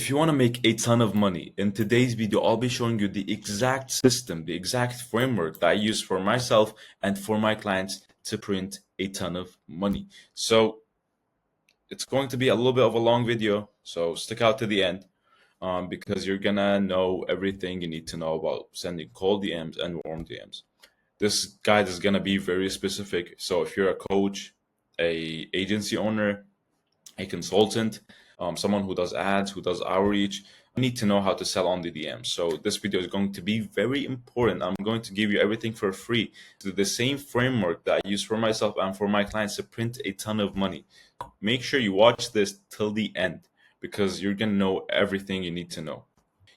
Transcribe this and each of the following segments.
If you want to make a ton of money, in today's video, I'll be showing you the exact system, the exact framework that I use for myself and for my clients to print a ton of money. So it's going to be a little bit of a long video, so stick out to the end because you're gonna know everything you need to know about sending cold DMs and warm DMs. This guide is gonna be very specific. So if you're a coach, a agency owner, a consultant, someone who does ads, who does outreach, you need to know how to sell on the DMs. So this video is going to be very important. I'm going to give you everything for free to the same framework that I use for myself and for my clients to print a ton of money. Make sure you watch this till the end because you're going to know everything you need to know.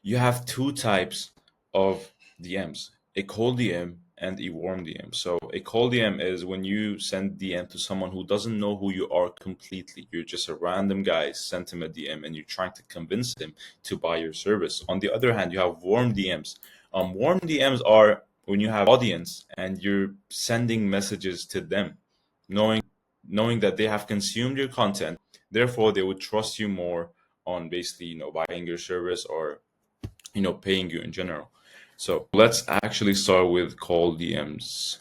You have two types of DMs, a cold DM and a warm DM. So a cold DM is when you send DM to someone who doesn't know who you are completely. You're just a random guy, sent him a DM and you're trying to convince him to buy your service. On the other hand, you have warm DMs. Warm DMs are when you have audience and you're sending messages to them, knowing that they have consumed your content, therefore they would trust you more on basically, buying your service or paying you in general. So let's actually start with cold DMs.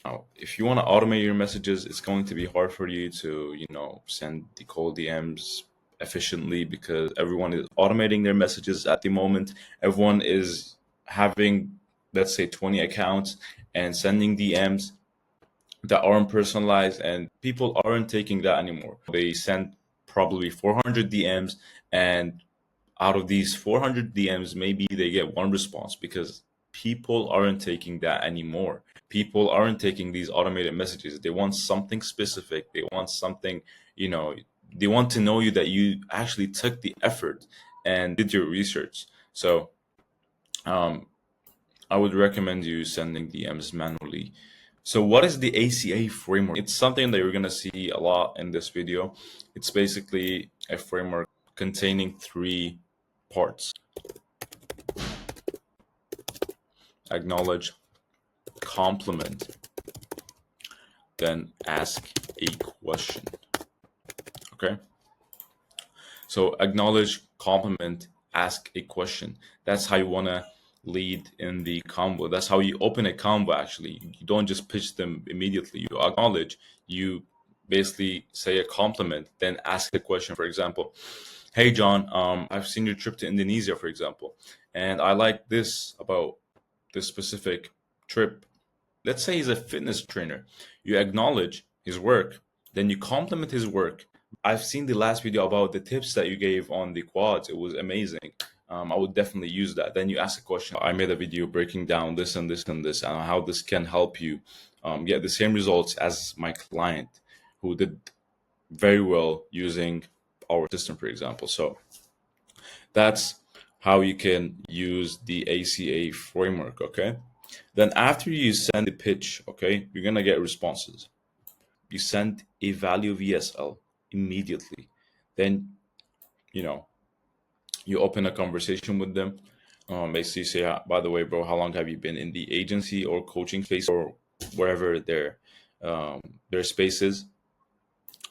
Now, if you want to automate your messages, it's going to be hard for you to, send the cold DMs efficiently because everyone is automating their messages at the moment. Everyone is having, let's say, 20 accounts and sending DMs that aren't personalized, and people aren't taking that anymore. They send probably 400 DMs, and out of these 400 DMs, maybe they get one response because people aren't taking that anymore. People aren't taking these automated messages. They want something specific. They want something, they want to know you that you actually took the effort and did your research. So I would recommend you sending DMs manually. So what is the ACA framework? It's something that you're going to see a lot in this video. It's basically a framework containing three parts: acknowledge, compliment, then ask a question. Okay? So acknowledge, compliment, ask a question. That's how you want to lead in the combo. That's how you open a combo, actually. You don't just pitch them immediately. You acknowledge, you basically say a compliment, then ask a question. For example, hey John, I've seen your trip to Indonesia, for example, and I like this about this specific trip. Let's say he's a fitness trainer. You acknowledge his work, then you compliment his work. I've seen the last video about the tips that you gave on the quads. It was amazing. I would definitely use that. Then you ask a question. I made a video breaking down this and this and this and how this can help you get the same results as my client who did very well using our system, for example. So that's how you can use the ACA framework, okay? Then after you send the pitch, okay, you're gonna get responses. You send a value VSL immediately. Then, you open a conversation with them. Basically say, by the way, bro, how long have you been in the agency or coaching space or wherever their space is?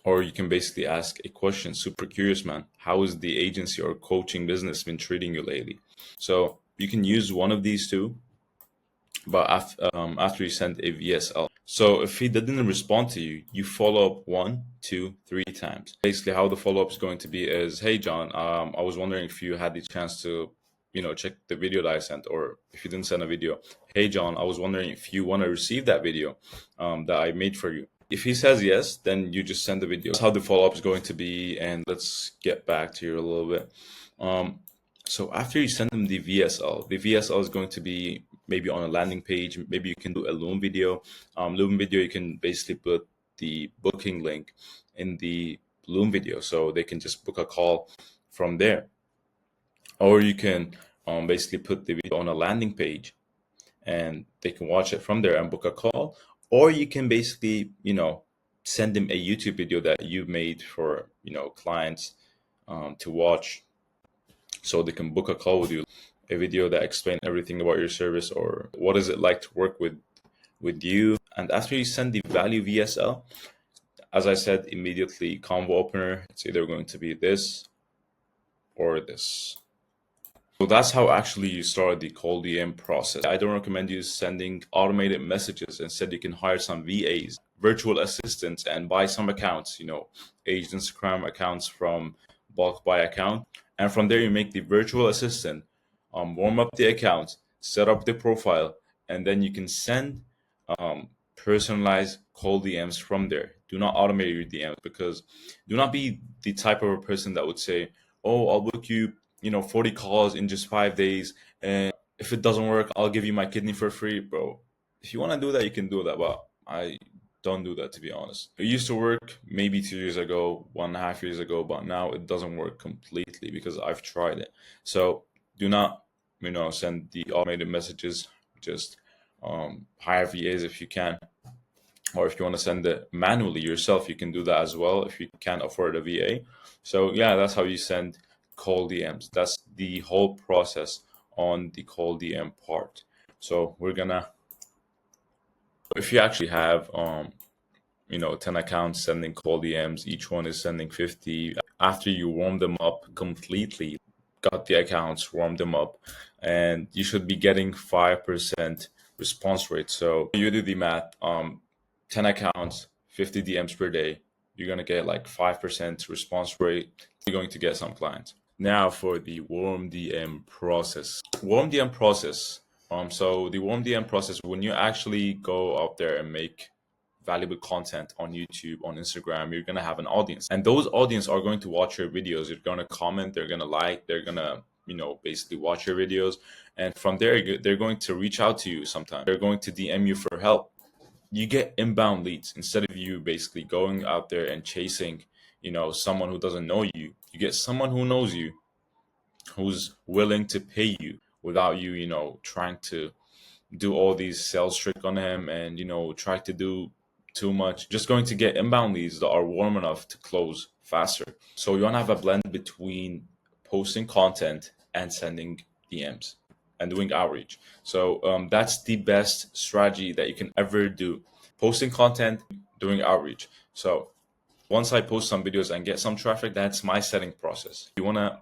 Or you can basically ask a question, super curious, man. How is the agency or coaching business been treating you lately? So you can use one of these two, but after you send a VSL. So if he didn't respond to you, you follow up 1, 2, 3 times. Basically, how the follow up is going to be is, hey John, I was wondering if you had the chance to, check the video that I sent, or if you didn't send a video. Hey John, I was wondering if you want to receive that video that I made for you. If he says yes, then you just send the video. That's how the follow up is going to be. And let's get back to you a little bit. So after you send them the VSL is going to be maybe on a landing page. Maybe you can do a Loom video. Loom video, you can basically put the booking link in the Loom video so they can just book a call from there. Or you can basically put the video on a landing page and they can watch it from there and book a call. Or you can basically, send them a YouTube video that you made for, clients to watch so they can book a call with you. A video that explains everything about your service or what is it like to work with you. And after you send the value VSL, as I said, immediately convo opener. It's either going to be this or this. So that's how actually you start the cold DM process. I don't recommend you sending automated messages. Instead, you can hire some VAs, virtual assistants, and buy some accounts, aged Instagram accounts from bulk buy account. And from there, you make the virtual assistant, warm up the account, set up the profile, and then you can send personalized cold DMs from there. Do not automate your DMs, because do not be the type of a person that would say, "Oh, I'll book you, 40 calls in just 5 days, and if it doesn't work, I'll give you my kidney for free." Bro, if you want to do that, you can do that, but I don't do that, to be honest. It used to work maybe 2 years ago, 1.5 years ago, but now it doesn't work completely because I've tried it. So do not, send the automated messages. Just hire VAs if you can, or if you want to send it manually yourself, you can do that as well if you can't afford a VA. So yeah, that's how you send cold DMs. That's the whole process on the cold DM part. So we're gonna, if you actually have 10 accounts sending cold DMs, each one is sending 50. After you warm them up completely, got the accounts, warm them up, and you should be getting 5% response rate. So you do the math, 10 accounts, 50 DMs per day, you're going to get like 5% response rate. You're going to get some clients. Now for the warm DM process. Warm DM process. So the warm DM process, when you actually go out there and make valuable content on YouTube, on Instagram, you're going to have an audience. And those audience are going to watch your videos. You're going to comment, they're going to like, they're going to, basically watch your videos. And from there, they're going to reach out to you sometimes. They're going to DM you for help. You get inbound leads instead of you basically going out there and chasing, someone who doesn't know you. You get someone who knows you, who's willing to pay you without you, trying to do all these sales trick on him and try to do too much. Just going to get inbound leads that are warm enough to close faster. So you want to have a blend between posting content and sending DMs and doing outreach. So that's the best strategy that you can ever do: posting content, doing outreach. So once I post some videos and get some traffic, that's my setting process. You want to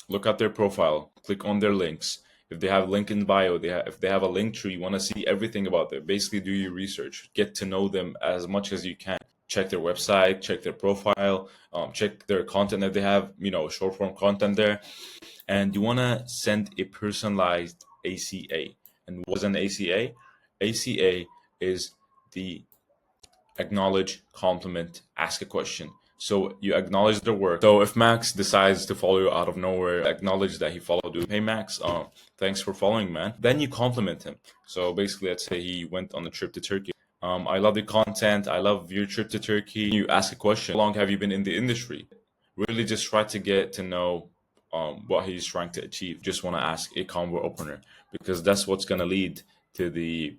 look at their profile, click on their links. If they have link in bio, if they have a link tree, you want to see everything about them. Basically, do your research, get to know them as much as you can. Check their website, check their profile, check their content if they have, short form content there. And you want to send a personalized ACA. And what is an ACA? ACA is the acknowledge, compliment, ask a question. So you acknowledge their work. So if Max decides to follow you out of nowhere, acknowledge that he followed you. Hey Max, thanks for following, man. Then you compliment him. So basically, let's say he went on a trip to Turkey. I love the content. I love your trip to Turkey. You ask a question. How long have you been in the industry? Really just try to get to know what he's trying to achieve. Just want to ask a convo opener, because that's what's going to lead to the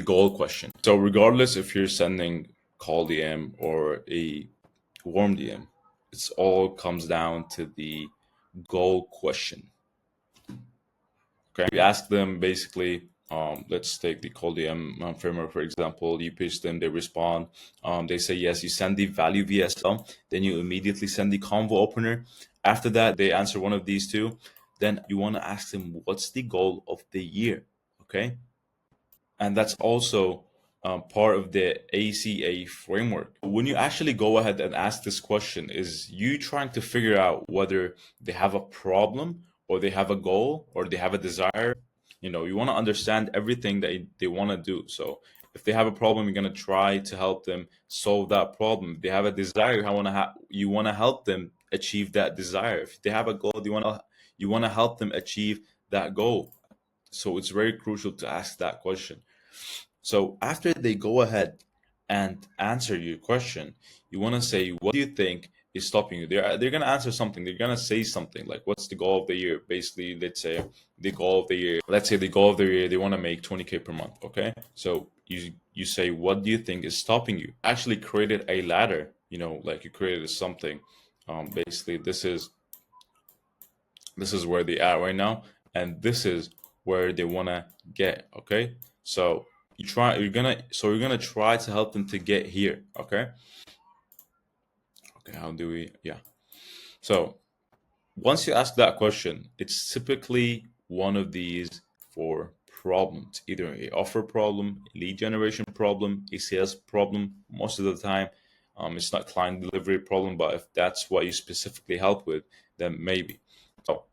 goal question. So regardless if you're sending call DM or a warm DM, it's all comes down to the goal question. Okay, you ask them basically. Let's take the call DM framework for example. You pitch them, they respond. They say yes. You send the value VSL, then you immediately send the convo opener. After that, they answer one of these two. Then you want to ask them, what's the goal of the year? Okay, and that's also part of the ACA framework. When you actually go ahead and ask this question, is you trying to figure out whether they have a problem or they have a goal or they have a desire. You want to understand everything that they want to do. So if they have a problem, you're going to try to help them solve that problem. If they have a desire, you want to help them achieve that desire. If they have a goal, you want to help them achieve that goal. So it's very crucial to ask that question. So after they go ahead and answer your question, you want to say, what do you think is stopping you? They're gonna answer something. They're gonna say something like, what's the goal of the year? Basically, let's say the goal of the year. Let's say the goal of the year, they want to make 20K per month. Okay, so you say, what do you think is stopping you? Actually created a ladder. Like you created something. Basically, this is where they are right now, and this is where they want to get. Okay, so you're gonna try to help them to get here. Okay, how do we? Yeah, so Once you ask that question, it's typically one of these four problems, either a offer problem, a lead generation problem, a sales problem. Most of the time, it's not client delivery problem, but if that's what you specifically help with, then maybe. So,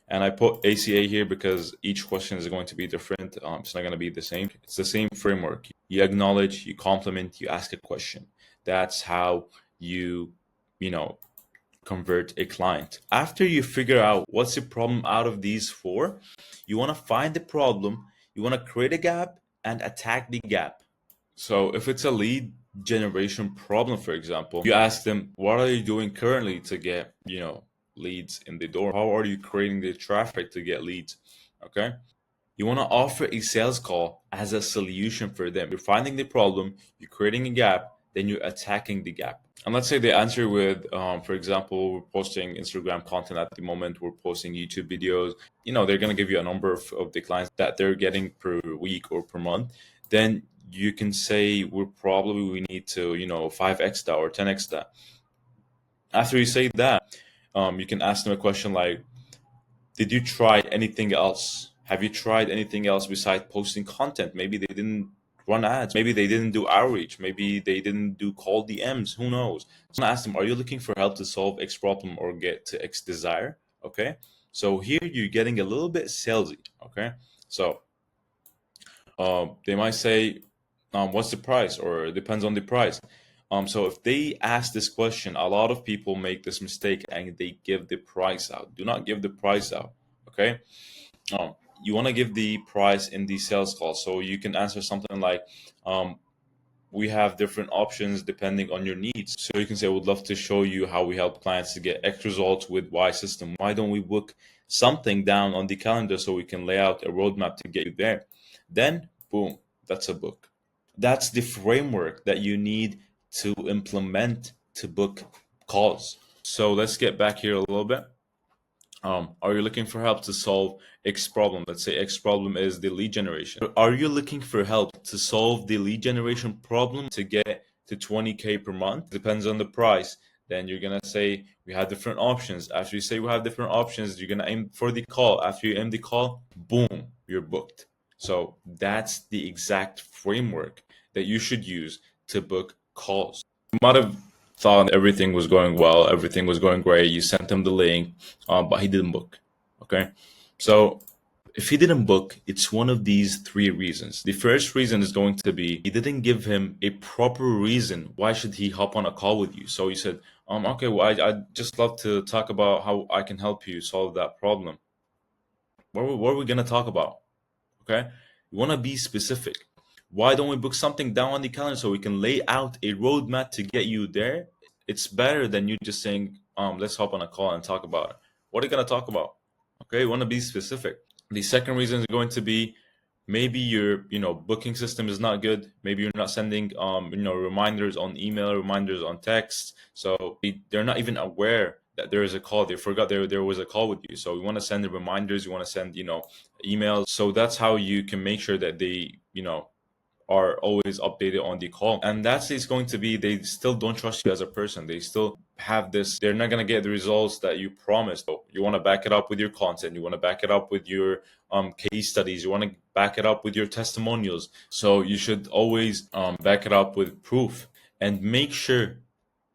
and I put ACA here because each question is going to be different. It's not going to be the same. It's the same framework. You acknowledge, you compliment, you ask a question. That's how you, you know, convert a client. After you figure out what's the problem out of these four, you want to find the problem, you want to create a gap and attack the gap. So if it's a lead generation problem, for example, you ask them, what are you doing currently to get, leads in the door? How are you creating the traffic to get leads? Okay. You want to offer a sales call as a solution for them. You're finding the problem, you're creating a gap, then you're attacking the gap. And let's say they answer with, for example, we're posting Instagram content at the moment, we're posting YouTube videos. They're going to give you a number of the clients that they're getting per week or per month. Then you can say, we need to, 5x that or 10x that. After you say that, you can ask them a question like, did you try anything else? Have you tried anything else besides posting content? Maybe they didn't run ads. Maybe they didn't do outreach. Maybe they didn't do cold DMs. Who knows? So I ask them, are you looking for help to solve X problem or get to X desire? Okay. So here you're getting a little bit salesy. Okay. So they might say, what's the price? Or it depends on the price. So if they ask this question, a lot of people make this mistake and they give the price out. Do not give the price out. Okay. Um, you want to give the price in the sales call. So you can answer something like, we have different options depending on your needs. So you can say, I would love to show you how we help clients to get X results with Y system. Why don't we book something down on the calendar so we can lay out a roadmap to get you there? Then, boom, that's a book. That's the framework that you need to implement to book calls. So let's get back here a little bit. Are you looking for help to solve X problem? Let's say X problem is the lead generation. Are you looking for help to solve the lead generation problem to get to 20K per month? Depends on the price. Then you're gonna say we have different options. After you say we have different options, you're gonna aim for the call. After you aim the call, boom, you're booked. So that's the exact framework that you should use to book calls. You might have thought everything was going well, everything was going great. You sent him the link, but he didn't book. Okay, so if he didn't book, it's one of these three reasons. The first reason is going to be he didn't give him a proper reason. Why should he hop on a call with you? So you said, okay, well, I just love to talk about how I can help you solve that problem. What are we gonna talk about? Okay, you want to be specific. Why don't we book something down on the calendar so we can lay out a roadmap to get you there? It's better than you just saying, let's hop on a call and talk about it. What are you gonna talk about? Okay, you want to be specific. The second reason is going to be maybe your booking system is not good. Maybe you're not sending reminders on email, reminders on text, so they're not even aware that there is a call. They forgot there was a call with you. So we want to send the reminders, you want to send emails. So that's how you can make sure that they are always updated on the call. And that's it's going to be, they still don't trust you as a person. They still have this, they're not going to get the results that you promised. So you want to back it up with your content. You want to back it up with your case studies. You want to back it up with your testimonials. So you should always back it up with proof and make sure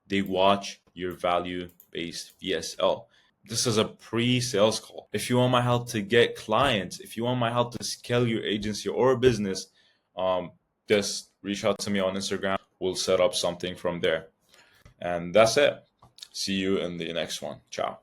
they watch your value based VSL. This is a pre-sales call. If you want my help to get clients, if you want my help to scale your agency or business, um, just reach out to me on Instagram. We'll set up something from there. And that's it. See you in the next one. Ciao.